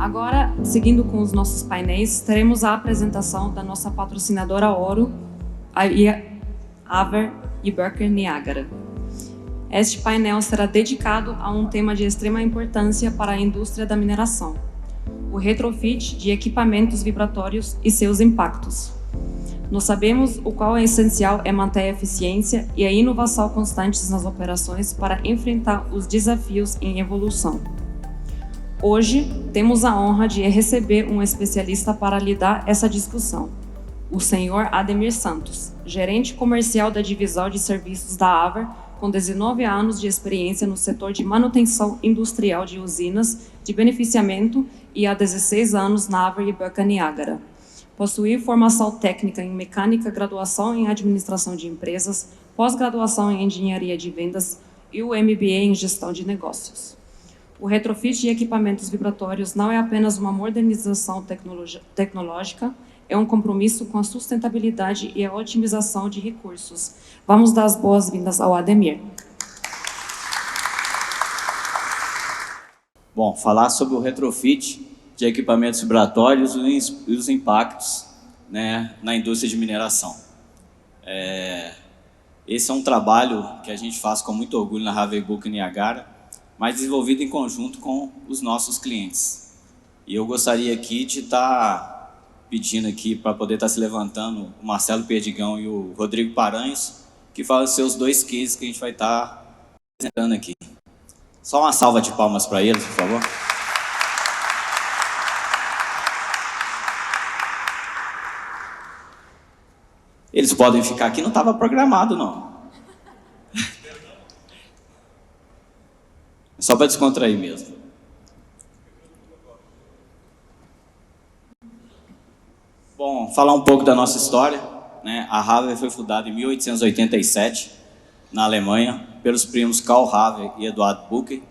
Agora, seguindo com os nossos painéis, teremos a apresentação da nossa patrocinadora Ouro, a Haver e Burke Niagara. Este painel será dedicado a um tema de extrema importância para a indústria da mineração: o retrofit de equipamentos vibratórios e seus impactos. Nós sabemos o qual é essencial é manter a eficiência e a inovação constantes nas operações para enfrentar os desafios em evolução. Hoje, temos a honra de receber um especialista para lidar essa discussão, o Sr. Ademir Santos, gerente comercial da divisão de serviços da Haver, com 19 anos de experiência no setor de manutenção industrial de usinas de beneficiamento e há 16 anos na Haver e Burke Niagara. Possui formação técnica em mecânica, graduação em administração de empresas, pós-graduação em engenharia de vendas e o MBA em gestão de negócios. O retrofit de equipamentos vibratórios não é apenas uma modernização tecnológica, é um compromisso com a sustentabilidade e a otimização de recursos. Vamos dar as boas-vindas ao Ademir. Bom, falar sobre o retrofit de equipamentos vibratórios e os impactos, né, na indústria de mineração. Esse é um trabalho que a gente faz com muito orgulho na Haver e Burke Niagara, mas desenvolvido em conjunto com os nossos clientes. E eu gostaria aqui de estar pedindo aqui para poder estar se levantando o Marcelo Perdigão e o Rodrigo Paranhos, que falam os seus 2 cases que a gente vai estar apresentando aqui. Só uma salva de palmas para eles, por favor. Eles podem ficar aqui, não estava programado, não. Só para descontrair mesmo. Bom, falar um pouco da nossa história, né? A Haver foi fundada em 1887, na Alemanha, pelos primos Karl Haver e Eduard Burke.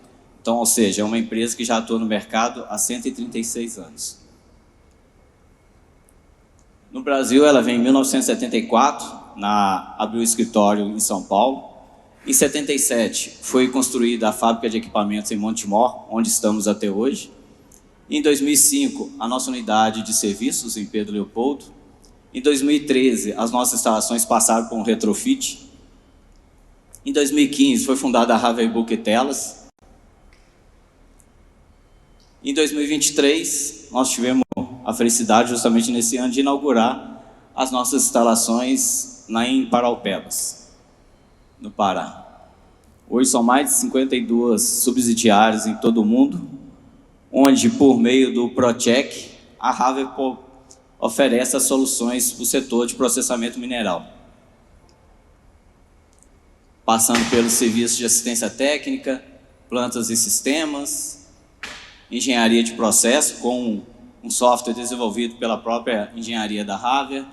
Então, ou seja, é uma empresa que já atua no mercado há 136 anos. No Brasil, ela vem em 1974, abriu o escritório em São Paulo. Em 77, foi construída a fábrica de equipamentos em Montemor, onde estamos até hoje. Em 2005, a nossa unidade de serviços em Pedro Leopoldo. Em 2013, as nossas instalações passaram por um retrofit. Em 2015, foi fundada a Haver e Burke Telas. Em 2023, nós tivemos a felicidade, justamente nesse ano, de inaugurar as nossas instalações em Paraupebas, no Pará. Hoje são mais de 52 subsidiárias em todo o mundo, onde, por meio do ProCheck, a Haver oferece as soluções para o setor de processamento mineral, passando pelos serviços de assistência técnica, plantas e sistemas, engenharia de processo, com um software desenvolvido pela própria engenharia da Haver,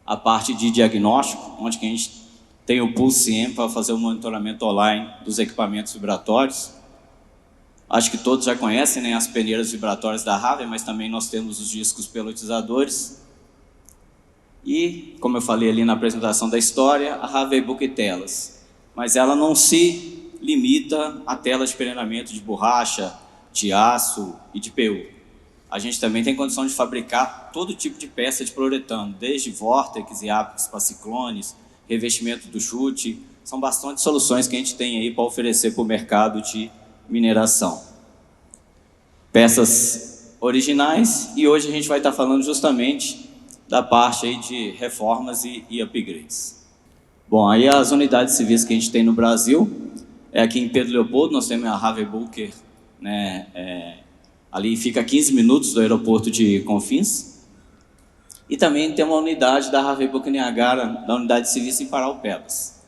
a parte de diagnóstico, onde a gente tem o PulseM para fazer o monitoramento online dos equipamentos vibratórios. Acho que todos já conhecem, né, as peneiras vibratórias da Haver, mas também nós temos os discos pelotizadores. E, como eu falei ali na apresentação da história, a Haver e Burke Telas. Mas ela não se limita a telas de peneiramento de borracha, de aço e de PU. A gente também tem condição de fabricar todo tipo de peça de poliuretano, desde vórtex e ápices para ciclones, revestimento do chute. São bastante soluções que a gente tem aí para oferecer para o mercado de mineração. Peças originais, e hoje a gente vai estar falando justamente da parte aí de reformas e upgrades. Bom, aí as unidades de serviço que a gente tem no Brasil, aqui em Pedro Leopoldo, nós temos a Haver Burke, né, ali fica a 15 minutos do aeroporto de Confins. E também tem uma unidade da Haver e Burke Niagara, da unidade de serviço em Paraupebas.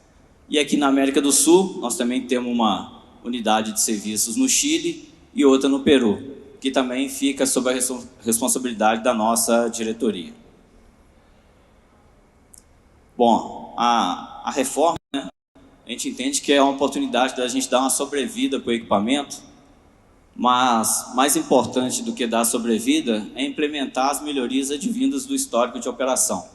E aqui na América do Sul, nós também temos uma unidade de serviços no Chile e outra no Peru, que também fica sob a responsabilidade da nossa diretoria. Bom, a reforma, né, a gente entende que é uma oportunidade da gente dar uma sobrevida para o equipamento, mas mais importante do que dar sobrevida é implementar as melhorias advindas do histórico de operação.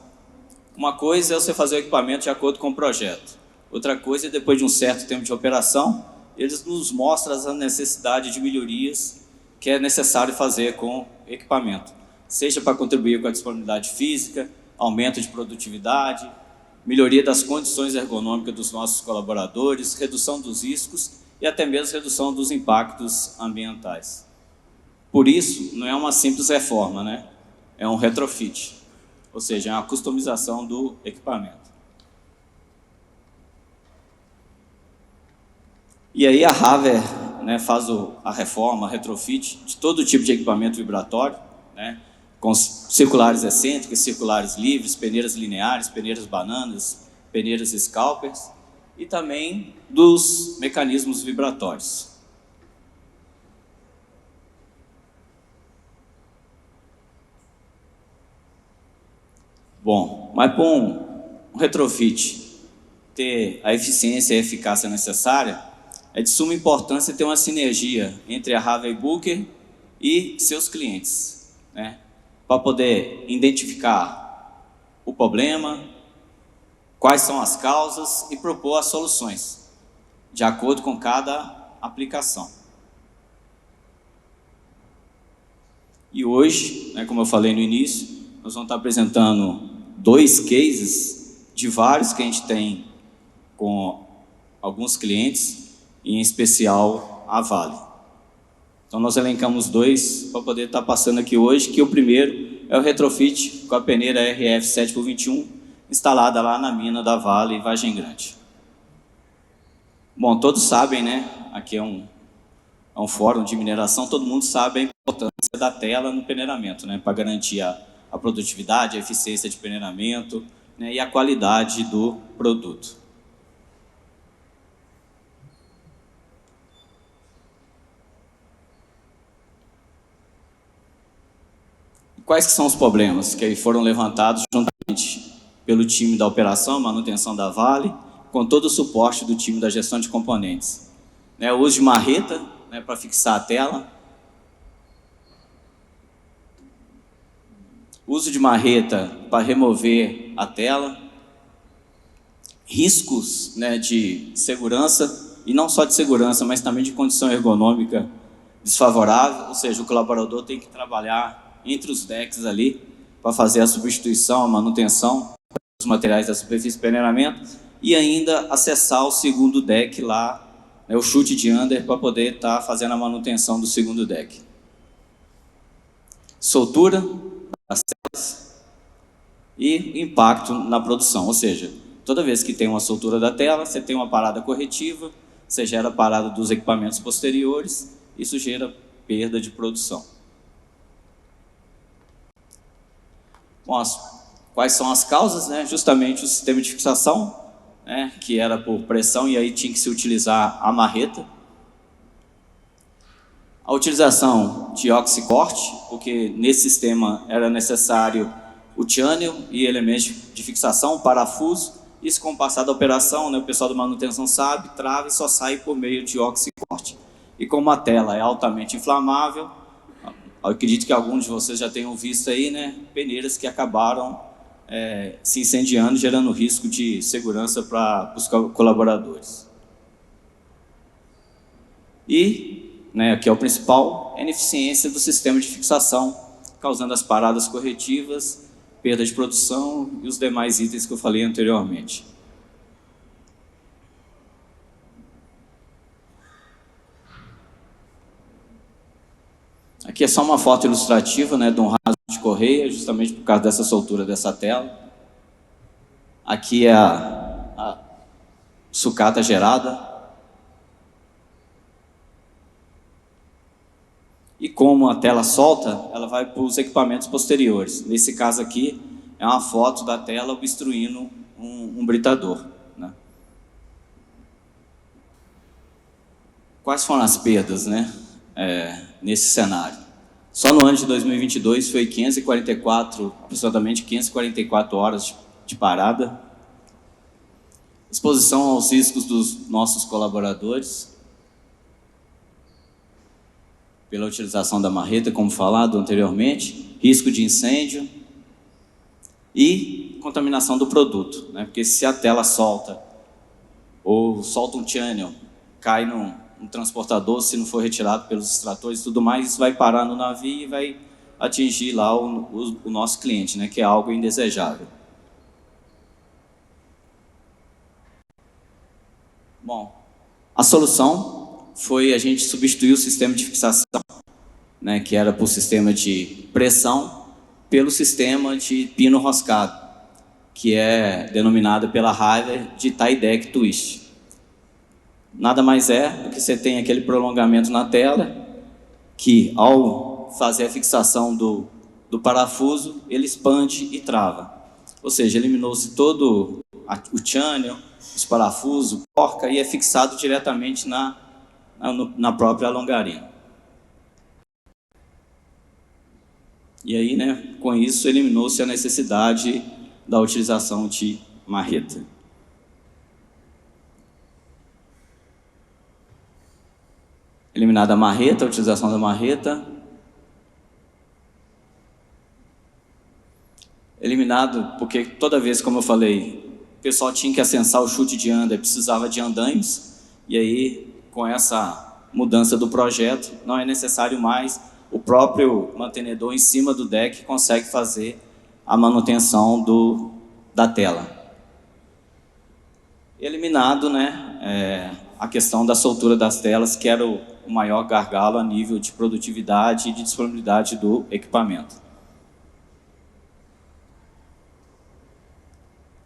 Uma coisa é você fazer o equipamento de acordo com o projeto. Outra coisa é, depois de um certo tempo de operação, eles nos mostram a necessidade de melhorias que é necessário fazer com equipamento, seja para contribuir com a disponibilidade física, aumento de produtividade, melhoria das condições ergonômicas dos nossos colaboradores, redução dos riscos e até mesmo redução dos impactos ambientais. Por isso, não é uma simples reforma, né? É um retrofit, ou seja, é uma customização do equipamento. E aí a Haver, né, faz a reforma, a retrofit de todo tipo de equipamento vibratório, né, com circulares excêntricas, circulares livres, peneiras lineares, peneiras bananas, peneiras scalpers e também dos mecanismos vibratórios. Bom, mas para um retrofit ter a eficiência e a eficácia necessária, é de suma importância ter uma sinergia entre a Harvey Booker e seus clientes, né, para poder identificar o problema, quais são as causas e propor as soluções, de acordo com cada aplicação. E hoje, né, como eu falei no início, nós vamos estar apresentando 2 cases de vários que a gente tem com alguns clientes, em especial a Vale. Então nós elencamos 2 para poder estar passando aqui hoje, que o primeiro é o retrofit com a peneira RF 7x21, instalada lá na mina da Vale, em Vargem Grande. Bom, todos sabem, né? Aqui é um fórum de mineração, todo mundo sabe a importância da tela no peneiramento, né? Para garantir a produtividade, a eficiência de peneiramento, né? E a qualidade do produto. Quais que são os problemas que foram levantados juntamente pelo time da operação, manutenção da Vale, com todo o suporte do time da gestão de componentes? O uso de marreta, né, para fixar a tela. Uso de marreta para remover a tela. Riscos, né, de segurança, e não só de segurança, mas também de condição ergonômica desfavorável, ou seja, o colaborador tem que trabalhar entre os decks ali, para fazer a substituição, a manutenção dos materiais da superfície de peneiramento, e ainda acessar o segundo deck lá, né, o chute de under, para poder estar fazendo a manutenção do segundo deck. Soltura das telas e impacto na produção, ou seja, toda vez que tem uma soltura da tela, você tem uma parada corretiva, você gera a parada dos equipamentos posteriores, isso gera perda de produção. Bom, quais são as causas, né? Justamente o sistema de fixação, né? Que era por pressão e aí tinha que se utilizar a marreta. A utilização de oxicorte, porque nesse sistema era necessário o channel e elementos de fixação, parafuso. Isso, com o passar da operação, né, o pessoal da manutenção sabe, trava e só sai por meio de oxicorte. E como a tela é altamente inflamável, eu acredito que alguns de vocês já tenham visto aí, né, peneiras que acabaram se incendiando, gerando risco de segurança para os colaboradores. E, né, aqui é o principal, a ineficiência do sistema de fixação, causando as paradas corretivas, perda de produção e os demais itens que eu falei anteriormente. Aqui é só uma foto ilustrativa, né, de um raso de correia, justamente por causa dessa soltura dessa tela. Aqui é a sucata gerada. E como a tela solta, ela vai para os equipamentos posteriores. Nesse caso aqui, é uma foto da tela obstruindo um britador, né? Quais foram as perdas, né, nesse cenário? Só no ano de 2022 foi aproximadamente 544 horas de parada. Exposição aos riscos dos nossos colaboradores, pela utilização da marreta, como falado anteriormente, risco de incêndio e contaminação do produto, né? Porque se a tela solta ou solta um channel, cai um transportador, se não for retirado pelos extratores e tudo mais, isso vai parar no navio e vai atingir lá o nosso cliente, né, que é algo indesejável. Bom, a solução foi a gente substituir o sistema de fixação, né, que era por sistema de pressão, pelo sistema de pino roscado, que é denominado pela Haver de tie deck twist. Nada mais é do que você tem aquele prolongamento na tela, que ao fazer a fixação do parafuso, ele expande e trava. Ou seja, eliminou-se todo o channel, os parafusos, porca, e é fixado diretamente na própria longarina. E aí, né, com isso, eliminou-se a necessidade da utilização de marreta. Eliminada a marreta, a utilização da marreta. Eliminado, porque toda vez, como eu falei, o pessoal tinha que acessar o chute de anda, precisava de andaimes, e aí, com essa mudança do projeto, não é necessário mais, o próprio mantenedor em cima do deck consegue fazer a manutenção da tela. Eliminado, né, a questão da soltura das telas, que era o maior gargalo a nível de produtividade e de disponibilidade do equipamento.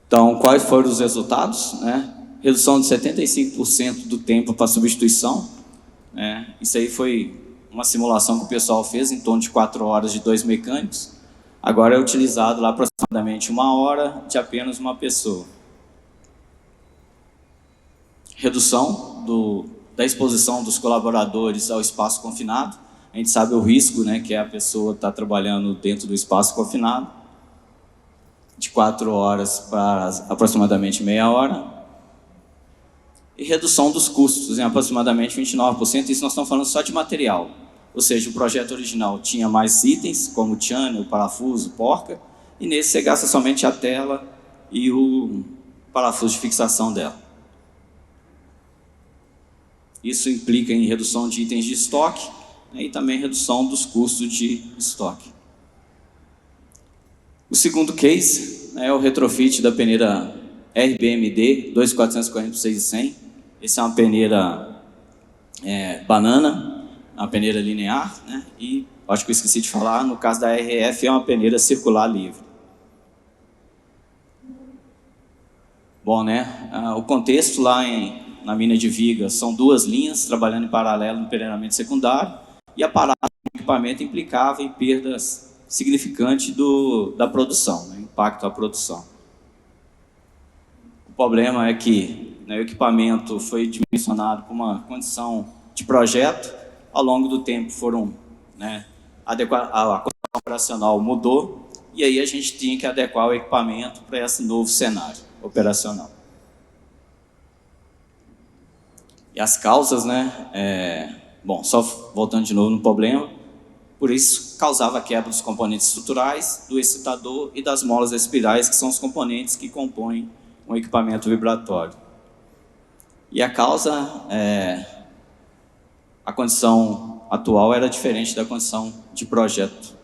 Então, quais foram os resultados, né? Redução de 75% do tempo para substituição, né? Isso aí foi uma simulação que o pessoal fez, em torno de 4 horas de 2 mecânicos. Agora é utilizado lá aproximadamente 1 hora de apenas uma pessoa. Redução da exposição dos colaboradores ao espaço confinado. A gente sabe o risco, né, que é a pessoa estar trabalhando dentro do espaço confinado, de 4 horas para aproximadamente meia hora. E redução dos custos em aproximadamente 29%, isso nós estamos falando só de material. Ou seja, o projeto original tinha mais itens, como channel, parafuso, porca, e nesse você gasta somente a tela e o parafuso de fixação dela. Isso implica em redução de itens de estoque, né, e também redução dos custos de estoque. O segundo case é o retrofit da peneira RBMD 2440/6100. Essa é uma peneira banana, uma peneira linear, né? E acho que eu esqueci de falar, no caso da RF é uma peneira circular livre. Bom, né? O contexto lá na mina de viga são 2 linhas trabalhando em paralelo no peneiramento secundário, e a parada do equipamento implicava em perdas significantes da produção, né? Impacto à produção. O problema é que, né, o equipamento foi dimensionado com uma condição de projeto, ao longo do tempo foram, né, a condição operacional mudou, e aí a gente tinha que adequar o equipamento para esse novo cenário operacional. E as causas, né, bom, só voltando de novo no problema, por isso causava quebra dos componentes estruturais, do excitador e das molas espirais, que são os componentes que compõem um equipamento vibratório. E a causa, a condição atual era diferente da condição de projeto.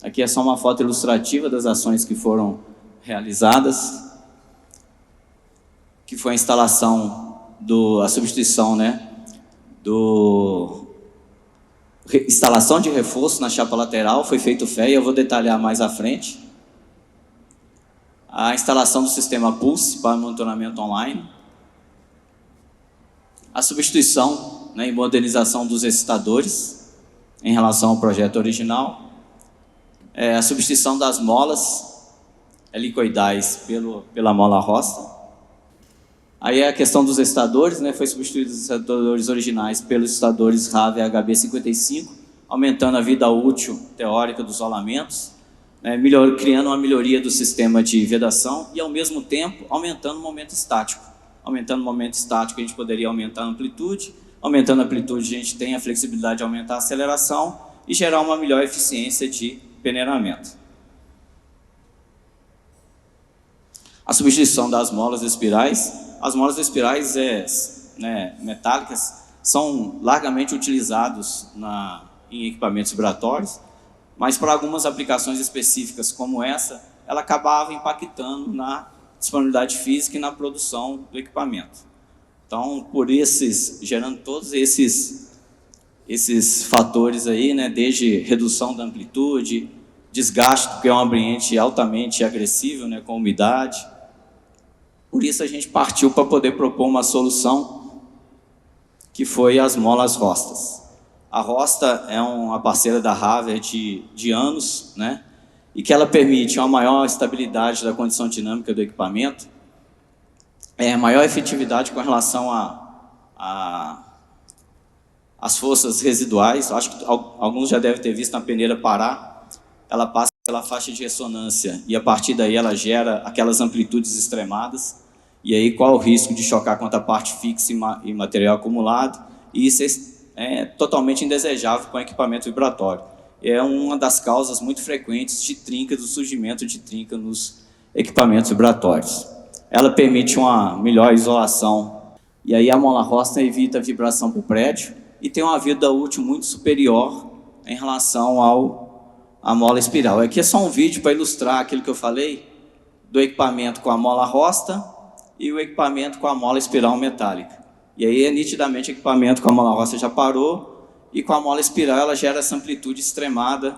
Aqui é só uma foto ilustrativa das ações que foram realizadas, que foi a instalação a substituição, né, instalação de reforço na chapa lateral, foi feito fé, e eu vou detalhar mais à frente. A instalação do sistema Pulse para monitoramento online. A substituição, né, e modernização dos excitadores em relação ao projeto original. A substituição das molas helicoidais pela mola rosta. Aí a questão dos excitadores, né, foi substituído os excitadores originais pelos excitadores Haver HB55, aumentando a vida útil teórica dos rolamentos, né, criando uma melhoria do sistema de vedação e, ao mesmo tempo, aumentando o momento estático. Aumentando o momento estático, a gente poderia aumentar a amplitude. Aumentando a amplitude, a gente tem a flexibilidade de aumentar a aceleração e gerar uma melhor eficiência de peneiramento. A substituição das molas espirais. As molas espirais né, metálicas são largamente utilizados em equipamentos vibratórios, mas para algumas aplicações específicas como essa, ela acabava impactando na disponibilidade física e na produção do equipamento. Então, gerando todos esses fatores aí, né, desde redução da amplitude, desgaste, porque é um ambiente altamente agressivo, né, com umidade. Por isso a gente partiu para poder propor uma solução que foi as molas Rostas. A Rosta é uma parceira da Haver de anos, né, e que ela permite uma maior estabilidade da condição dinâmica do equipamento, maior efetividade com relação às forças residuais. Acho que alguns já devem ter visto na peneira parar. Ela passa pela faixa de ressonância e a partir daí ela gera aquelas amplitudes extremadas. E aí qual o risco de chocar contra a parte fixa e material acumulado? E isso é totalmente indesejável com equipamento vibratório. É uma das causas muito frequentes de trinca, do surgimento de trinca nos equipamentos vibratórios. Ela permite uma melhor isolação. E aí a mola Rosta evita a vibração para o prédio e tem uma vida útil muito superior em relação à mola espiral. Aqui é só um vídeo para ilustrar aquilo que eu falei do equipamento com a mola Rosta e o equipamento com a mola espiral metálica. E aí, nitidamente, o equipamento com a mola Rosta já parou e com a mola espiral ela gera essa amplitude extremada.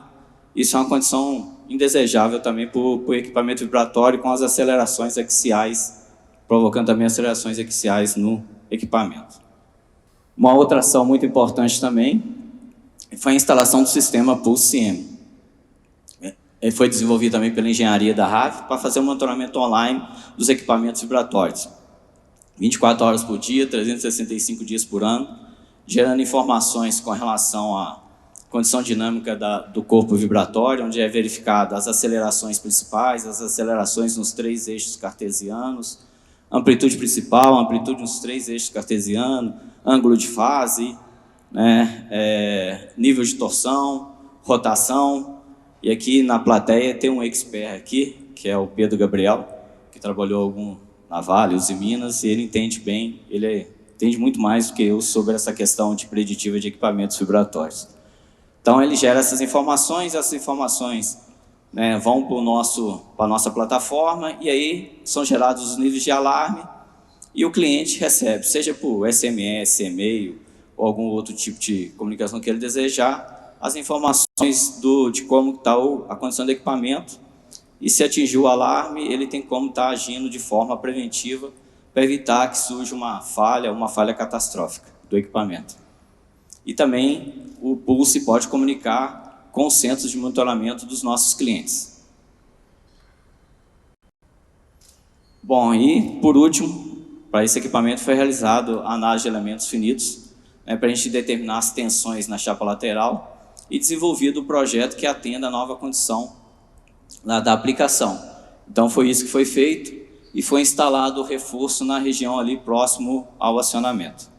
Isso é uma condição indesejável também para o equipamento vibratório com as acelerações axiais, provocando também acelerações axiais no equipamento. Uma outra ação muito importante também foi a instalação do sistema Pulse-M. Ele foi desenvolvido também pela engenharia da RAV para fazer o monitoramento online dos equipamentos vibratórios. 24 horas por dia, 365 dias por ano, gerando informações com relação à condição dinâmica do corpo vibratório, onde é verificada as acelerações principais, as acelerações nos 3 eixos cartesianos, amplitude principal, amplitude nos 3 eixos cartesianos, ângulo de fase, né, nível de torção, rotação. E aqui na plateia tem um expert aqui, que é o Pedro Gabriel, que trabalhou na Vale, e Minas, e ele entende bem, entende muito mais do que eu sobre essa questão de preditiva de equipamentos vibratórios. Então ele gera essas informações né, vão para a nossa plataforma e aí são gerados os níveis de alarme e o cliente recebe, seja por SMS, e-mail ou algum outro tipo de comunicação que ele desejar, as informações de como está a condição do equipamento e se atingir o alarme, ele tem como estar agindo de forma preventiva para evitar que surja uma falha catastrófica do equipamento. E também o Pulse pode comunicar com os centros de monitoramento dos nossos clientes. Bom, e por último, para esse equipamento foi realizado a análise de elementos finitos, né, para a gente determinar as tensões na chapa lateral e desenvolvido o projeto que atenda a nova condição da aplicação. Então foi isso que foi feito e foi instalado o reforço na região ali próximo ao acionamento.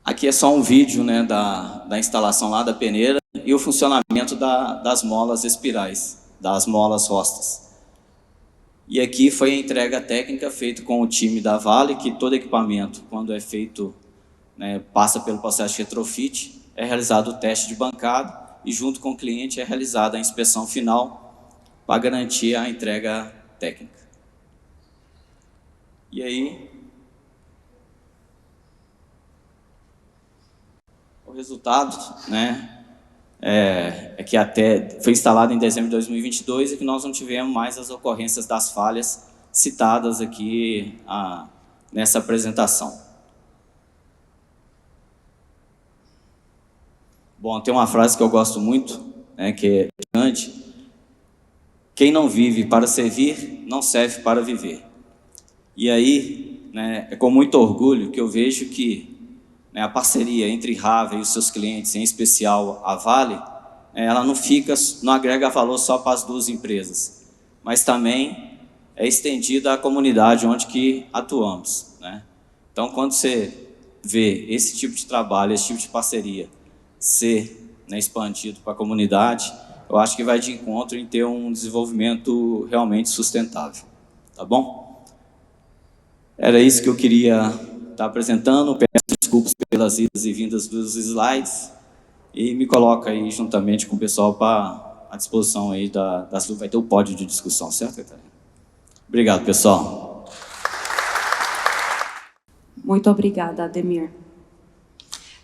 Aqui é só um vídeo, né, da instalação lá da peneira e o funcionamento das molas espirais, das molas Rostas. E aqui foi a entrega técnica feita com o time da Vale, que todo equipamento, quando é feito, né, passa pelo processo de retrofit, é realizado o teste de bancada e junto com o cliente é realizada a inspeção final para garantir a entrega técnica. E aí, o resultado, né, é que até foi instalado em dezembro de 2022 e que nós não tivemos mais as ocorrências das falhas citadas aqui nessa apresentação. Bom, tem uma frase que eu gosto muito, né, que é grande: quem não vive para servir, não serve para viver. E aí, né, é com muito orgulho que eu vejo que, né, a parceria entre Haver e os seus clientes, em especial a Vale, ela não agrega valor só para as duas empresas, mas também é estendida à comunidade onde que atuamos, né? Então, quando você vê esse tipo de trabalho, esse tipo de parceria ser, né, expandido para a comunidade, eu acho que vai de encontro em ter um desenvolvimento realmente sustentável. tá bom? Era isso que eu queria estar apresentando. Peço desculpas pelas idas e vindas dos slides e me coloco aí juntamente com o pessoal à disposição aí das dúvidas. Vai ter o pódio de discussão, certo, Catarina? Obrigado, pessoal. Muito obrigada, Ademir.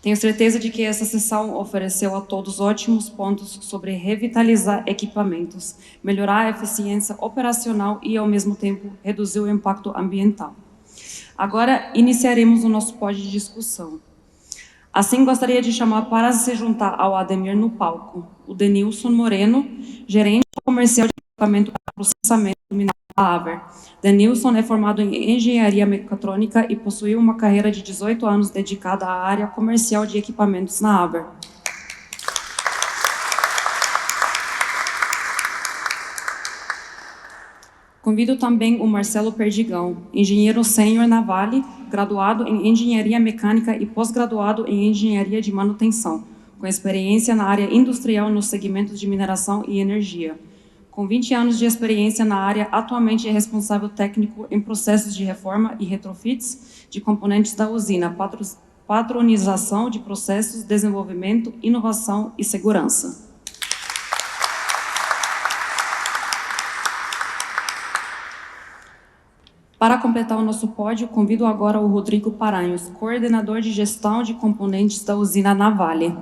Tenho certeza de que essa sessão ofereceu a todos ótimos pontos sobre revitalizar equipamentos, melhorar a eficiência operacional e, ao mesmo tempo, reduzir o impacto ambiental. Agora, iniciaremos o nosso pódio de discussão. Assim, gostaria de chamar para se juntar ao Ademir no palco o Denilson Moreno, gerente comercial de equipamento para processamento mineral da Haver. Denilson é formado em engenharia mecatrônica e possui uma carreira de 18 anos dedicada à área comercial de equipamentos na Haver. Convido também o Marcelo Perdigão, engenheiro sênior na Vale, graduado em engenharia mecânica e pós-graduado em engenharia de manutenção, com experiência na área industrial nos segmentos de mineração e energia. Com 20 anos de experiência na área, atualmente é responsável técnico em processos de reforma e retrofits de componentes da usina, padronização de processos, desenvolvimento, inovação e segurança. Para completar o nosso pódio, convido agora o Rodrigo Paranhos, coordenador de gestão de componentes da usina na Vale.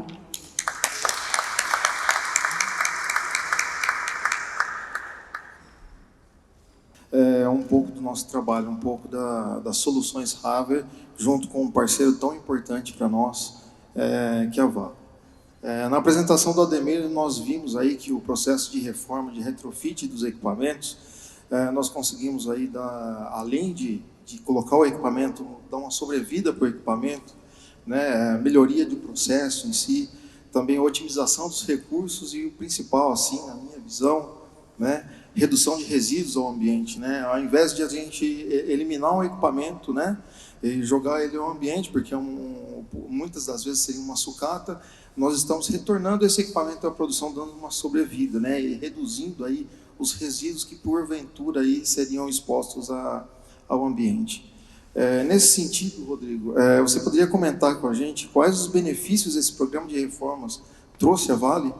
Um pouco do nosso trabalho, um pouco das soluções Haver, junto com um parceiro tão importante para nós, que é a Vale. Na apresentação do Ademir, nós vimos aí que o processo de reforma, de retrofit dos equipamentos, nós conseguimos aí, além de colocar o equipamento, dar uma sobrevida para o equipamento, né, melhoria do processo em si, também a otimização dos recursos e o principal, assim, na minha visão, né, redução de resíduos ao ambiente, né? Ao invés de a gente eliminar um equipamento, né, e jogar ele ao ambiente, porque muitas das vezes seria uma sucata, nós estamos retornando esse equipamento à produção, dando uma sobrevida, né, e reduzindo aí os resíduos que porventura aí seriam expostos ao ambiente. Nesse sentido, Rodrigo, você poderia comentar com a gente quais os benefícios esse programa de reformas trouxe à Vale?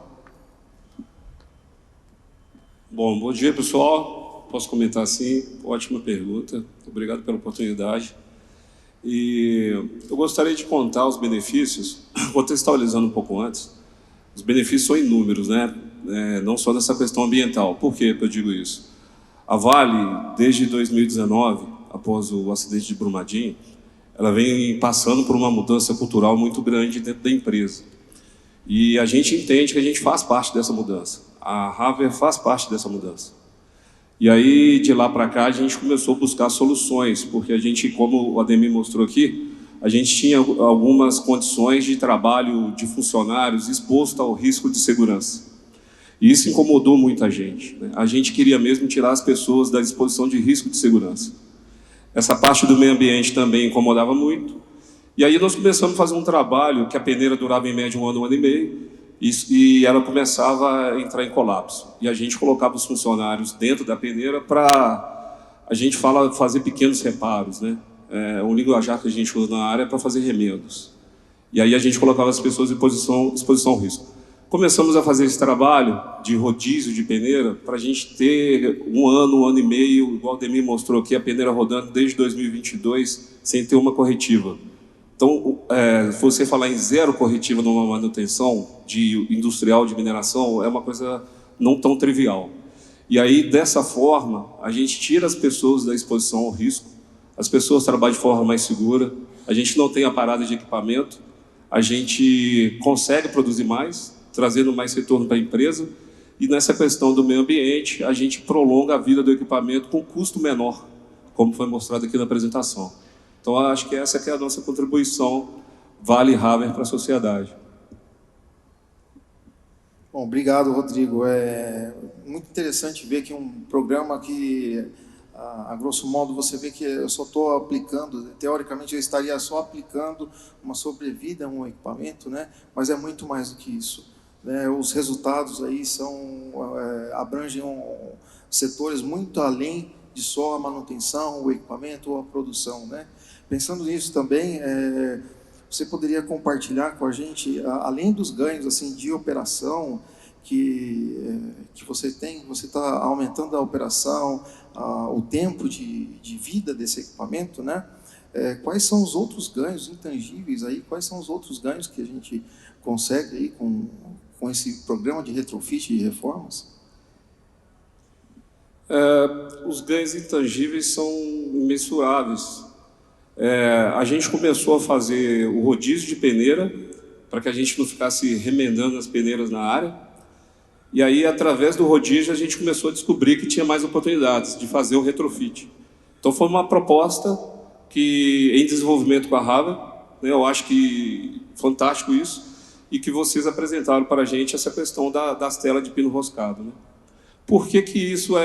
Bom dia, pessoal. Posso comentar sim? Ótima pergunta. Obrigado pela oportunidade. E eu gostaria de contar os benefícios, contextualizando um pouco antes. Os benefícios são inúmeros, né? Não só nessa questão ambiental. Por que eu digo isso? A Vale, desde 2019, após o acidente de Brumadinho, ela vem passando por uma mudança cultural muito grande dentro da empresa. E a gente entende que a gente faz parte dessa mudança. A Haver faz parte dessa mudança. E aí, de lá para cá, a gente começou a buscar soluções, porque a gente, como o Ademir mostrou aqui, a gente tinha algumas condições de trabalho de funcionários expostos ao risco de segurança. E isso incomodou muita gente, né? A gente queria mesmo tirar as pessoas da exposição de risco de segurança. Essa parte do meio ambiente também incomodava muito. E aí nós começamos a fazer um trabalho que a peneira durava em média um ano e meio, e ela começava a entrar em colapso. E a gente colocava os funcionários dentro da peneira para, a gente fala, fazer pequenos reparos, né? O linguajar que a gente usa na área é para fazer remendos. E aí a gente colocava as pessoas em exposição ao risco. Começamos a fazer esse trabalho de rodízio de peneira para a gente ter um ano e meio, igual o Ademir mostrou aqui, a peneira rodando desde 2022, sem ter uma corretiva. Então, você falar em zero corretiva numa manutenção industrial de mineração é uma coisa não tão trivial. E aí, dessa forma, a gente tira as pessoas da exposição ao risco, as pessoas trabalham de forma mais segura, a gente não tem a parada de equipamento, a gente consegue produzir mais, trazendo mais retorno para a empresa, e nessa questão do meio ambiente, a gente prolonga a vida do equipamento com custo menor, como foi mostrado aqui na apresentação. Então, acho que essa que é a nossa contribuição Vale Haver para a sociedade. Bom, obrigado, Rodrigo. É muito interessante ver que um programa que, a grosso modo, você vê que eu só estou aplicando, teoricamente eu estaria só aplicando uma sobrevida a um equipamento, né? Mas é muito mais do que isso, né? Os resultados aí abrangem setores muito além de só a manutenção, o equipamento ou a produção, né? Pensando nisso também, você poderia compartilhar com a gente, além dos ganhos assim de operação que você tem, você está aumentando a operação, o tempo de vida desse equipamento, né? Quais são os outros ganhos intangíveis aí? Quais são os outros ganhos que a gente consegue aí com esse programa de retrofit e reformas? Os ganhos intangíveis são imensuráveis. A gente começou a fazer o rodízio de peneira para que a gente não ficasse remendando as peneiras na área. E aí, através do rodízio, a gente começou a descobrir que tinha mais oportunidades de fazer o retrofit. Então, foi uma proposta que, em desenvolvimento com a Harvard, né, eu acho que fantástico isso, e que vocês apresentaram para a gente essa questão das telas de pino roscado, né? Por que que isso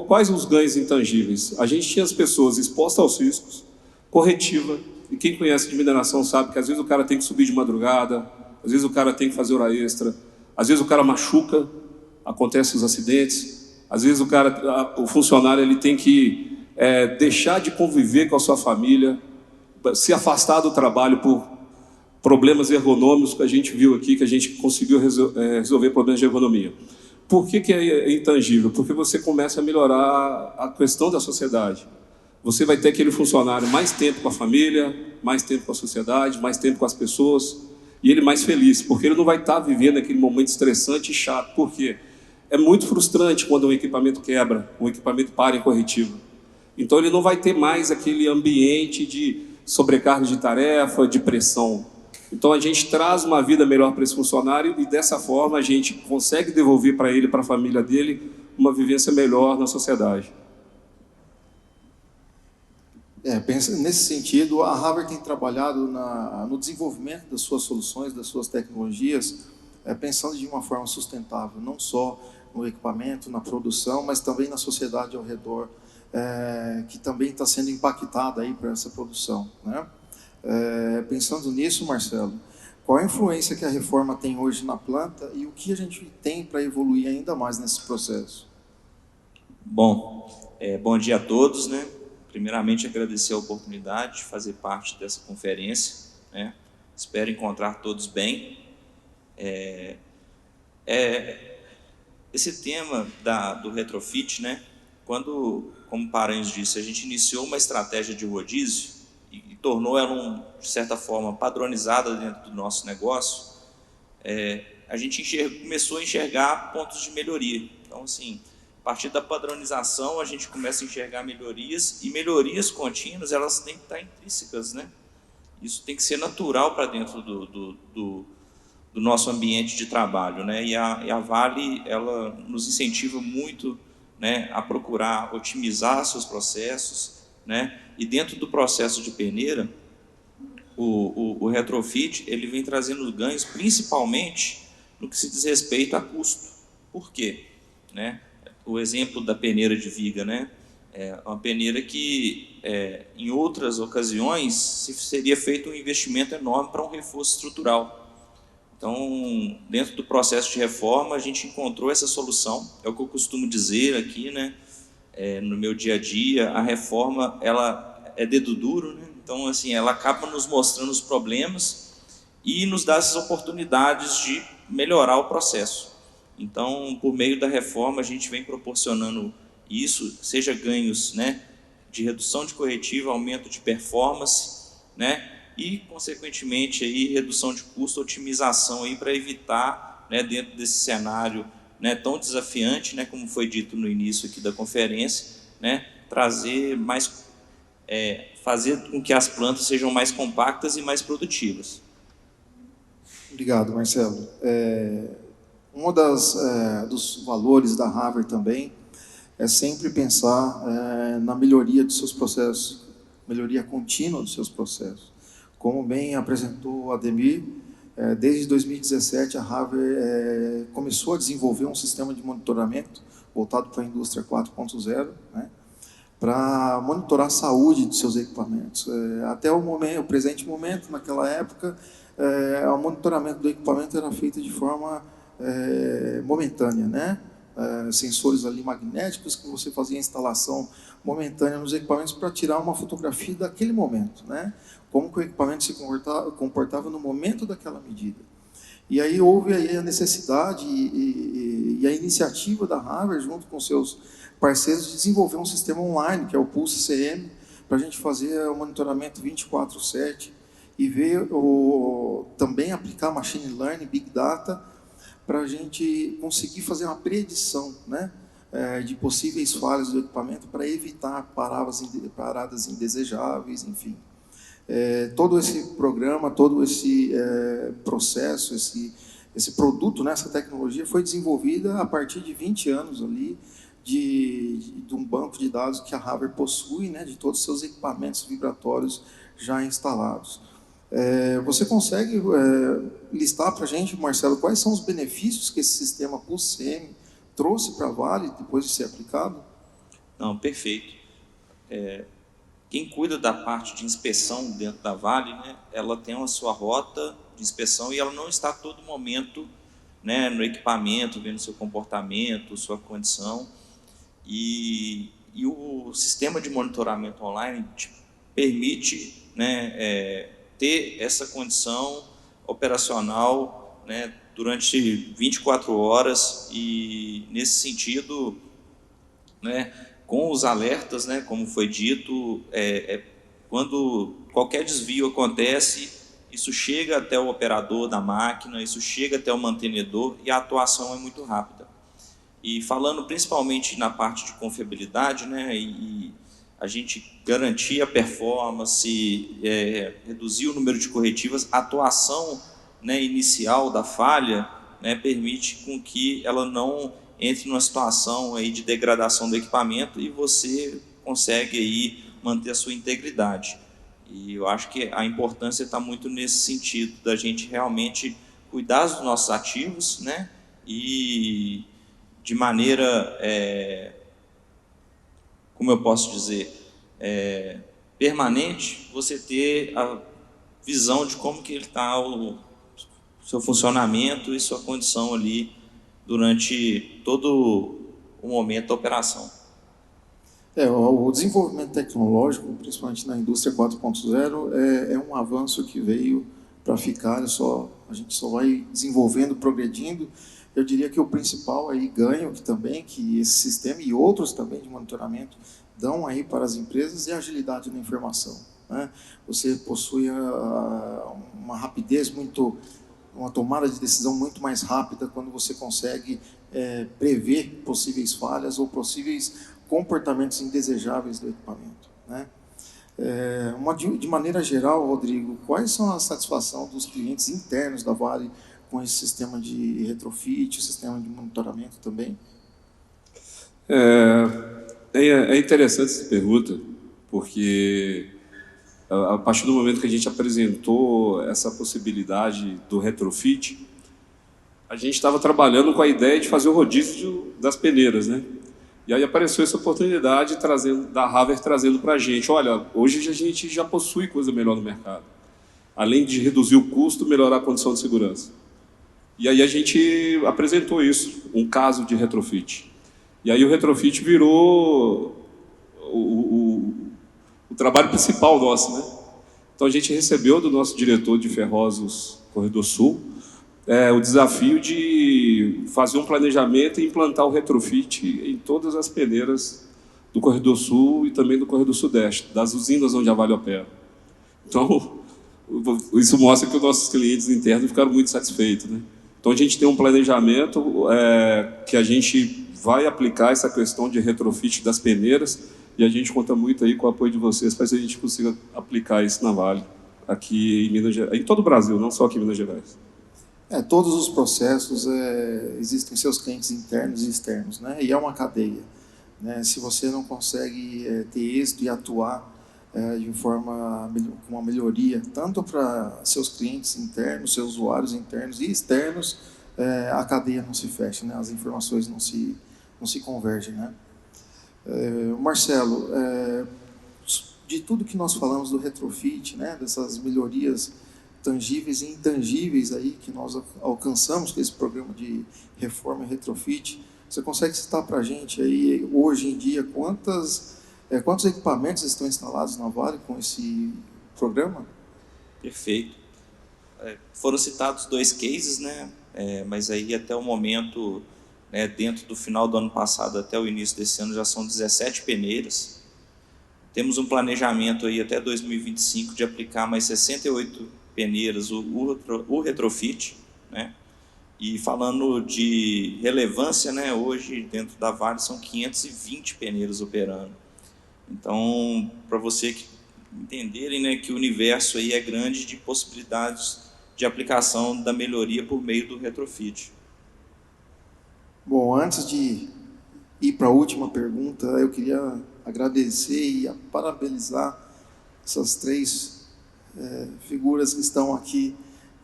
quais os ganhos intangíveis? A gente tinha as pessoas expostas aos riscos, corretiva, e quem conhece de mineração sabe que às vezes o cara tem que subir de madrugada, às vezes o cara tem que fazer hora extra, às vezes o cara machuca, acontecem os acidentes, às vezes o funcionário ele tem que deixar de conviver com a sua família, se afastar do trabalho por problemas ergonômicos que a gente viu aqui, que a gente conseguiu resolver problemas de ergonomia. Por que é intangível? Porque você começa a melhorar a questão da sociedade. Você vai ter aquele funcionário mais tempo com a família, mais tempo com a sociedade, mais tempo com as pessoas, e ele mais feliz, porque ele não vai estar vivendo aquele momento estressante e chato. Por quê? É muito frustrante quando um equipamento quebra, um equipamento para em corretivo. Então ele não vai ter mais aquele ambiente de sobrecarga de tarefa, de pressão. Então a gente traz uma vida melhor para esse funcionário e dessa forma a gente consegue devolver para ele, para a família dele, uma vivência melhor na sociedade. Nesse sentido, a Harvard tem trabalhado no desenvolvimento das suas soluções, das suas tecnologias, pensando de uma forma sustentável, não só no equipamento, na produção, mas também na sociedade ao redor, que também está sendo impactada aí por essa produção, né? Pensando nisso, Marcelo, qual a influência que a reforma tem hoje na planta e o que a gente tem para evoluir ainda mais nesse processo? Bom, bom dia a todos, né? Primeiramente, agradecer a oportunidade de fazer parte dessa conferência, né? Espero encontrar todos bem. Esse tema do retrofit, né? Quando, como Paranhos disse, a gente iniciou uma estratégia de rodízio e tornou ela, de certa forma, padronizada dentro do nosso negócio, a gente começou a enxergar pontos de melhoria. Então, assim, a partir da padronização, a gente começa a enxergar melhorias, e melhorias contínuas, elas têm que estar intrínsecas, né? Isso tem que ser natural para dentro do nosso ambiente de trabalho, né? E a Vale, ela nos incentiva muito, né, a procurar otimizar seus processos, né? E dentro do processo de peneira, o retrofit ele vem trazendo ganhos, principalmente no que se diz respeito a custo. Por quê? Né? O exemplo da peneira de viga, né? É uma peneira que, em outras ocasiões, seria feito um investimento enorme para um reforço estrutural. Então, dentro do processo de reforma, a gente encontrou essa solução. É o que eu costumo dizer aqui, né? No meu dia a dia, a reforma ela é dedo duro, né? Então, assim, ela acaba nos mostrando os problemas e nos dá essas oportunidades de melhorar o processo. Então, por meio da reforma, a gente vem proporcionando isso, seja ganhos, né, de redução de corretivo, aumento de performance, né, e, consequentemente, aí, redução de custo, otimização para evitar, né, dentro desse cenário, né, tão desafiante, né, como foi dito no início aqui da conferência, né, trazer mais, fazer com que as plantas sejam mais compactas e mais produtivas. Obrigado, Marcelo. Um dos valores da Harvard também é sempre pensar na melhoria dos seus processos, melhoria contínua dos seus processos. Como bem apresentou o Ademir, desde 2017 a Harvard começou a desenvolver um sistema de monitoramento voltado para a indústria 4.0, né, para monitorar a saúde dos seus equipamentos. Até o presente momento, naquela época, o monitoramento do equipamento era feito de forma momentânea, né? sensores ali magnéticos que você fazia a instalação momentânea nos equipamentos para tirar uma fotografia daquele momento, né? Como que o equipamento se comportava no momento daquela medida. E aí houve aí a necessidade e a iniciativa da Harvard, junto com seus parceiros, de desenvolver um sistema online, que é o Pulse CM, para a gente fazer o monitoramento 24/7 e ver também aplicar Machine Learning, Big Data, para a gente conseguir fazer uma predição, né, de possíveis falhas do equipamento para evitar paradas indesejáveis, enfim. Todo esse programa, todo esse processo, esse produto, né, essa tecnologia foi desenvolvida a partir de 20 anos ali de um banco de dados que a Harvard possui, né, de todos os seus equipamentos vibratórios já instalados. Você consegue listar para a gente, Marcelo, quais são os benefícios que esse sistema Pulse CM trouxe para a Vale depois de ser aplicado? Não, perfeito. Quem cuida da parte de inspeção dentro da Vale, né, ela tem a sua rota de inspeção e ela não está a todo momento, né, no equipamento, vendo seu comportamento, sua condição. E o sistema de monitoramento online te permite, né, ter essa condição operacional, né, durante 24 horas e, nesse sentido, né, com os alertas, né, como foi dito, quando qualquer desvio acontece, isso chega até o operador da máquina, isso chega até o mantenedor e a atuação é muito rápida. E falando principalmente na parte de confiabilidade, né, e a gente garantir a performance, reduzir o número de corretivas, a atuação, né, inicial da falha, né, permite com que ela não entre numa situação aí de degradação do equipamento e você consegue aí manter a sua integridade. E eu acho que a importância está muito nesse sentido, da gente realmente cuidar dos nossos ativos, né, e de maneira, como eu posso dizer, permanente, você ter a visão de como que ele está o seu funcionamento e sua condição ali durante todo o momento da operação. O desenvolvimento tecnológico, principalmente na indústria 4.0, é um avanço que veio para ficar. A gente só vai desenvolvendo, progredindo. Eu diria que o principal aí ganho que esse sistema e outros também de monitoramento dão aí para as empresas é a agilidade na informação, né? Você possui uma rapidez uma tomada de decisão muito mais rápida quando você consegue prever possíveis falhas ou possíveis comportamentos indesejáveis do equipamento, né? De maneira geral, Rodrigo, quais são a satisfação dos clientes internos da Vale com esse sistema de retrofit, sistema de monitoramento também? É interessante essa pergunta, porque a partir do momento que a gente apresentou essa possibilidade do retrofit, a gente estava trabalhando com a ideia de fazer o rodízio das peneiras, né? E aí apareceu essa oportunidade da Harvard trazendo para a gente, olha, hoje a gente já possui coisa melhor no mercado. Além de reduzir o custo, melhorar a condição de segurança. E aí a gente apresentou isso, um caso de retrofit. E aí o retrofit virou o trabalho principal nosso, né? Então a gente recebeu do nosso diretor de Ferrosos Corredor Sul o desafio de fazer um planejamento e implantar o retrofit em todas as peneiras do Corredor Sul e também do Corredor Sudeste, das usinas onde a Vale opera. Então, isso mostra que os nossos clientes internos ficaram muito satisfeitos, né? Então a gente tem um planejamento que a gente vai aplicar essa questão de retrofit das peneiras e a gente conta muito aí com o apoio de vocês para que a gente consiga aplicar isso na Vale, aqui em Minas Gerais, em todo o Brasil, não só aqui em Minas Gerais. Todos os processos existem seus clientes internos e externos, né? E é uma cadeia, né? Se você não consegue ter êxito e atuar de forma com uma melhoria, tanto para seus clientes internos, seus usuários internos e externos, a cadeia não se fecha, né? As informações não se convergem, né? Marcelo, de tudo que nós falamos do retrofit, né? Dessas melhorias tangíveis e intangíveis aí que nós alcançamos com esse programa de reforma e retrofit, Você consegue citar para a gente aí, hoje em dia, quantos equipamentos estão instalados na Vale com esse programa? Perfeito. Foram citados 2 cases, né? Mas aí até o momento, né, dentro do final do ano passado até o início desse ano, já são 17 peneiras. Temos um planejamento aí até 2025 de aplicar mais 68 peneiras, o retrofit, né? E falando de relevância, né, hoje dentro da Vale são 520 peneiras operando. Então, para vocês entenderem, né, que o universo aí é grande de possibilidades de aplicação da melhoria por meio do retrofit. Bom, antes de ir para a última pergunta, eu queria agradecer e parabenizar essas 3 figuras que estão aqui,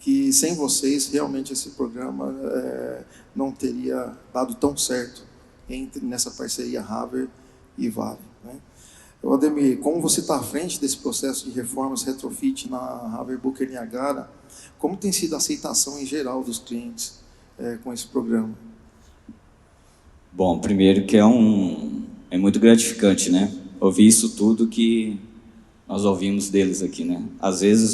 que sem vocês, realmente, esse programa não teria dado tão certo nessa parceria Haver e Vale, né? Ademir, como você está à frente desse processo de reformas retrofit na Haver Booker Niagara, como tem sido a aceitação em geral dos clientes com esse programa? Bom, primeiro que é muito gratificante, né? Ouvir isso tudo que nós ouvimos deles aqui, né? Às vezes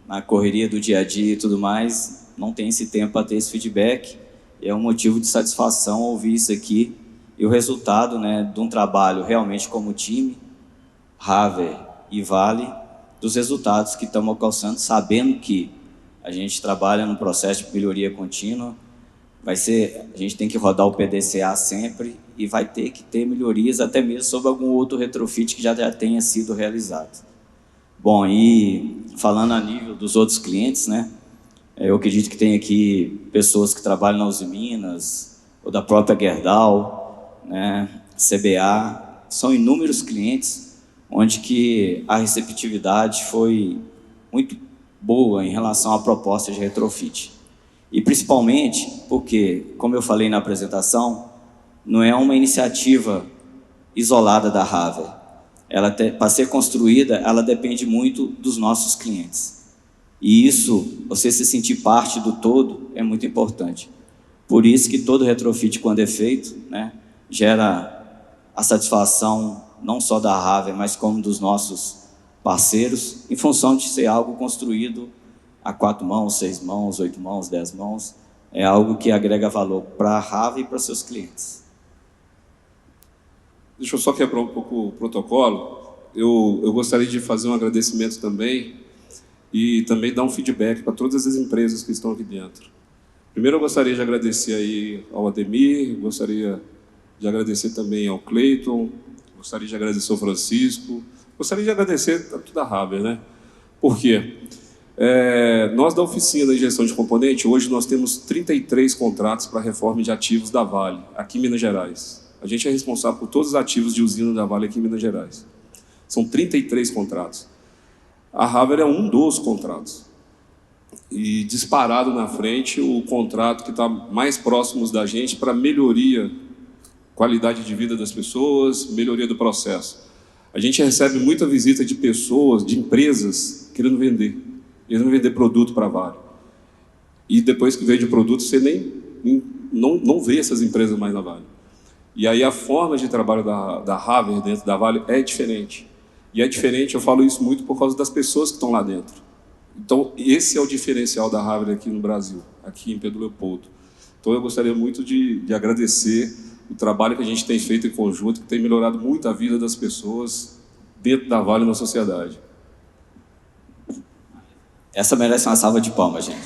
na correria do dia a dia e tudo mais, não tem esse tempo para ter esse feedback. É um motivo de satisfação ouvir isso aqui e o resultado, né, de um trabalho realmente como time, Haver e Vale, dos resultados que estamos alcançando, sabendo que a gente trabalha num processo de melhoria contínua. A gente tem que rodar o PDCA sempre e vai ter que ter melhorias até mesmo sobre algum outro retrofit que já tenha sido realizado. Bom, e falando a nível dos outros clientes, né, eu acredito que tem aqui pessoas que trabalham na Uzi Minas, ou da própria Gerdau, né, CBA, são inúmeros clientes onde que a receptividade foi muito boa em relação à proposta de retrofit. E principalmente porque, como eu falei na apresentação, não é uma iniciativa isolada da Haver. Para ser construída, ela depende muito dos nossos clientes. E isso, você se sentir parte do todo, é muito importante. Por isso que todo retrofit, quando é feito, né, gera a satisfação não só da Haver, mas como dos nossos parceiros, em função de ser algo construído a 4 mãos, 6 mãos, 8 mãos, 10 mãos. É algo que agrega valor para a Haver e para seus clientes. Deixa eu só quebrar um pouco o protocolo. Eu gostaria de fazer um agradecimento também e também dar um feedback para todas as empresas que estão aqui dentro. Primeiro, eu gostaria de agradecer aí ao Ademir, gostaria de agradecer também ao Cleiton, gostaria de agradecer ao Francisco, gostaria de agradecer a toda a Haver, né? Por quê? Nós da oficina de gestão de componente, hoje nós temos 33 contratos para reforma de ativos da Vale, aqui em Minas Gerais. A gente é responsável por todos os ativos de usina da Vale aqui em Minas Gerais. São 33 contratos. A Haver é um dos contratos. E disparado na frente, o contrato que está mais próximo da gente para melhoria, qualidade de vida das pessoas, melhoria do processo. A gente recebe muita visita de pessoas, de empresas, querendo vender produto para a Vale. E depois que vende o produto, você não vê essas empresas mais na Vale. E aí a forma de trabalho da Haver dentro da Vale é diferente. E é diferente, eu falo isso muito por causa das pessoas que estão lá dentro. Então, esse é o diferencial da Haver aqui no Brasil, aqui em Pedro Leopoldo. Então, eu gostaria muito de agradecer o trabalho que a gente tem feito em conjunto, que tem melhorado muito a vida das pessoas dentro da Vale e na sociedade. Essa merece uma salva de palmas, gente.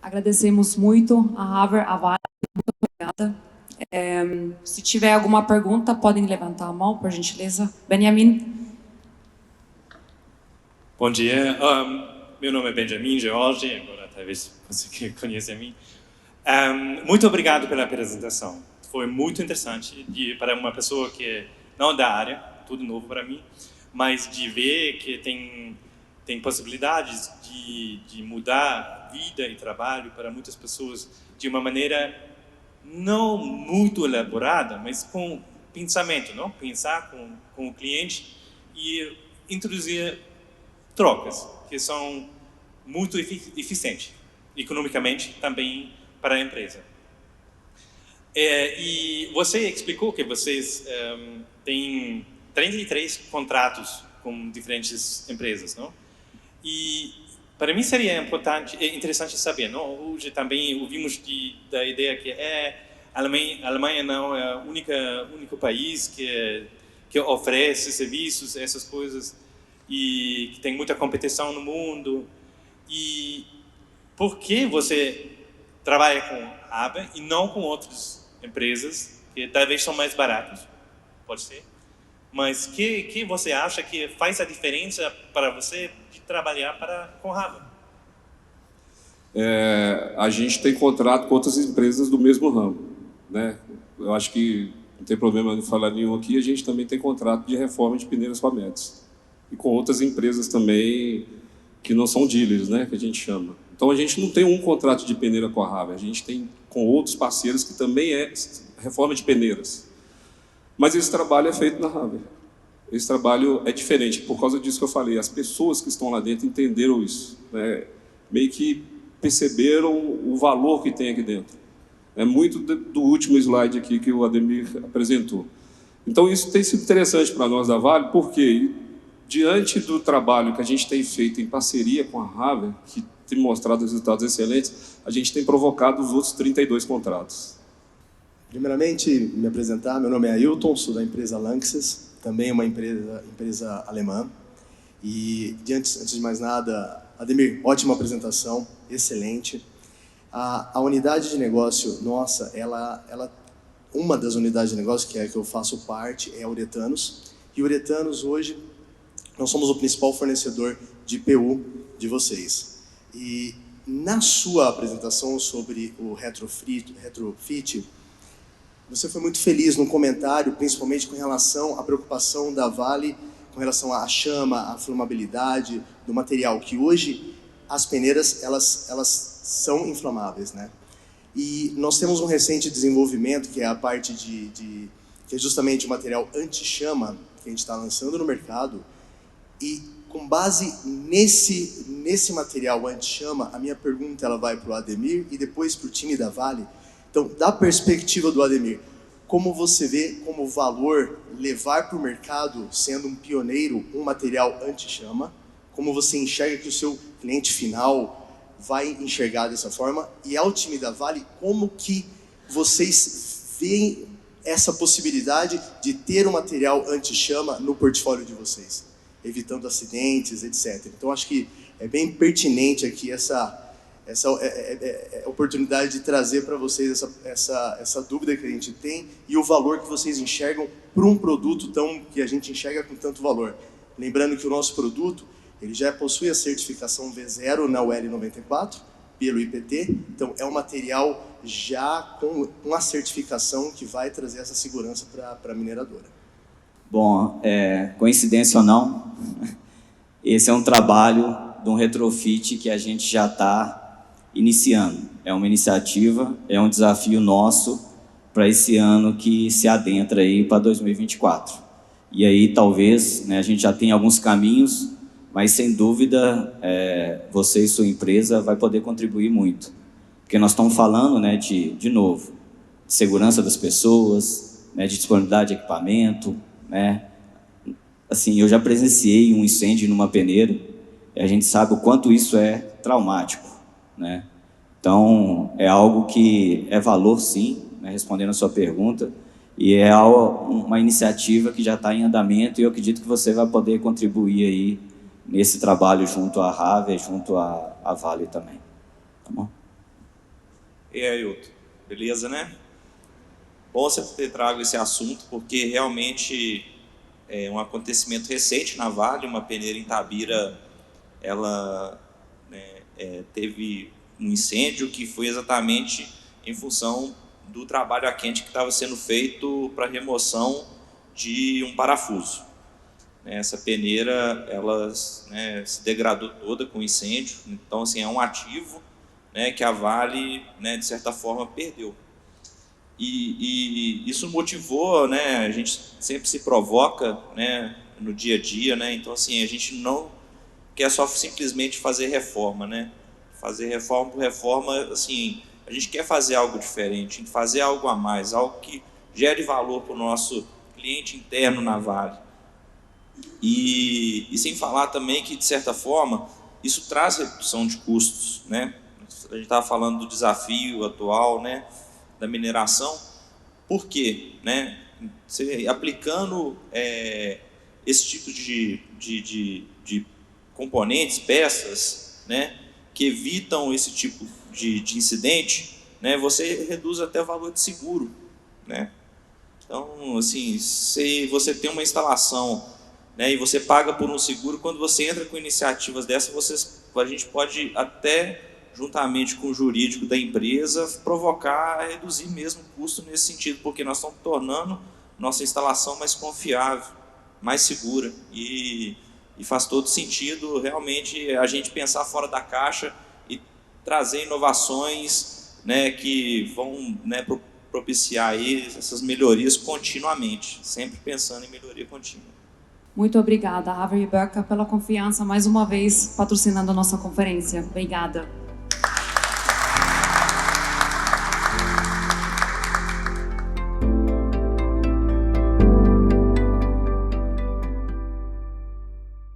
Agradecemos muito a Haver, a Vale. Muito obrigada. Se tiver alguma pergunta, podem levantar a mão, por gentileza. Benjamin. Bom dia, meu nome é Benjamin George, agora talvez você conheça a mim. Muito obrigado pela apresentação, foi muito interessante para uma pessoa que não é da área, tudo novo para mim, mas de ver que tem possibilidades de mudar vida e trabalho para muitas pessoas de uma maneira não muito elaborada, mas com pensamento, não? Pensar com o cliente e introduzir trocas que são muito eficientes, economicamente também para a empresa. E você explicou que vocês têm 33 contratos com diferentes empresas, não? E para mim seria interessante saber, não? Hoje também ouvimos da ideia que a Alemanha não é o único país que oferece serviços, essas coisas, e que tem muita competição no mundo. E por que você trabalha com Haber e não com outras empresas que talvez são mais baratas? Pode ser. Mas que você acha que faz a diferença para você de trabalhar com Haber? A gente tem contrato com outras empresas do mesmo ramo, né? Eu acho que não tem problema de falar nenhum aqui. A gente também tem contrato de reforma de pneus com a Metz e com outras empresas também que não são dealers, né? Que a gente chama. Então a gente não tem um contrato de peneira com a Haber, a gente tem com outros parceiros que também é reforma de peneiras. Mas esse trabalho é feito na Haber. Esse trabalho é diferente, por causa disso que eu falei. As pessoas que estão lá dentro entenderam isso, né? Meio que perceberam o valor que tem aqui dentro. É muito do último slide aqui que o Ademir apresentou. Então isso tem sido interessante para nós da Vale, porque diante do trabalho que a gente tem feito em parceria com a Haber, que tem mostrado resultados excelentes, a gente tem provocado os outros 32 contratos. Primeiramente, me apresentar, meu nome é Ailton, sou da empresa Lanxess, também uma empresa alemã. E, antes de mais nada, Ademir, ótima apresentação, excelente. A unidade de negócio nossa, uma das unidades de negócio, que é a que eu faço parte, é a Uretanos. E Uretanos, hoje, nós somos o principal fornecedor de PU de vocês. E na sua apresentação sobre o retrofit, você foi muito feliz no comentário, principalmente com relação à preocupação da Vale, com relação à chama, à flamabilidade do material, que hoje as peneiras elas são inflamáveis, né? E nós temos um recente desenvolvimento, que é a parte que é justamente o material anti-chama, que a gente está lançando no mercado, e com base nesse material anti-chama, a minha pergunta ela vai para o Ademir e depois para o time da Vale. Então, da perspectiva do Ademir, como você vê como valor levar para o mercado, sendo um pioneiro, um material anti-chama? Como você enxerga que o seu cliente final vai enxergar dessa forma? E ao time da Vale, como que vocês veem essa possibilidade de ter um material anti-chama no portfólio de vocês, evitando acidentes, etc. Então, acho que é bem pertinente aqui essa oportunidade de trazer para vocês essa dúvida que a gente tem e o valor que vocês enxergam para um produto que a gente enxerga com tanto valor. Lembrando que o nosso produto ele já possui a certificação V0 na UL 94 pelo IPT, então é um material já com a certificação que vai trazer essa segurança para a mineradora. Bom, coincidência ou não, esse é um trabalho de um retrofit que a gente já está iniciando. É uma iniciativa, é um desafio nosso para esse ano que se adentra aí para 2024. E aí talvez, né, a gente já tem alguns caminhos, mas sem dúvida você e sua empresa vai poder contribuir muito. Porque nós estamos falando, né, de novo, de segurança das pessoas, né, de disponibilidade de equipamento, né? Assim, eu já presenciei um incêndio numa peneira e a gente sabe o quanto isso é traumático, né? Então, é algo que é valor, sim, né, respondendo a sua pergunta, e é uma iniciativa que já está em andamento e eu acredito que você vai poder contribuir aí nesse trabalho junto à Haber, junto à Vale também. Tá bom? E aí, Ailton, beleza, né? Bom você ter trago esse assunto, porque realmente é um acontecimento recente na Vale. Uma peneira em Tabira, ela teve um incêndio que foi exatamente em função do trabalho a quente que estava sendo feito para remoção de um parafuso. Essa peneira, ela se degradou toda com o incêndio, então assim, é um ativo, né, que a Vale, né, de certa forma perdeu. E isso motivou, né, a gente sempre se provoca, né, no dia a dia, né, então assim, a gente não que é só simplesmente fazer reforma, né? Fazer reforma por reforma, assim, a gente quer fazer algo diferente, fazer algo a mais, algo que gere valor para o nosso cliente interno na Vale. E sem falar também que, de certa forma, isso traz redução de custos, né? A gente estava falando do desafio atual, né, da mineração. Por quê? Né? Você, aplicando esse tipo de componentes, peças, né, que evitam esse tipo de incidente, né, você reduz até o valor de seguro, né? Então, assim, se você tem uma instalação, né, e você paga por um seguro, quando você entra com iniciativas dessas, a gente pode até, juntamente com o jurídico da empresa, provocar, reduzir mesmo o custo nesse sentido, porque nós estamos tornando nossa instalação mais confiável, mais segura, e faz todo sentido realmente a gente pensar fora da caixa e trazer inovações, né, que vão, né, propiciar aí essas melhorias continuamente, sempre pensando em melhoria contínua. Muito obrigada, Haver e Burker, pela confiança mais uma vez patrocinando a nossa conferência. Obrigada.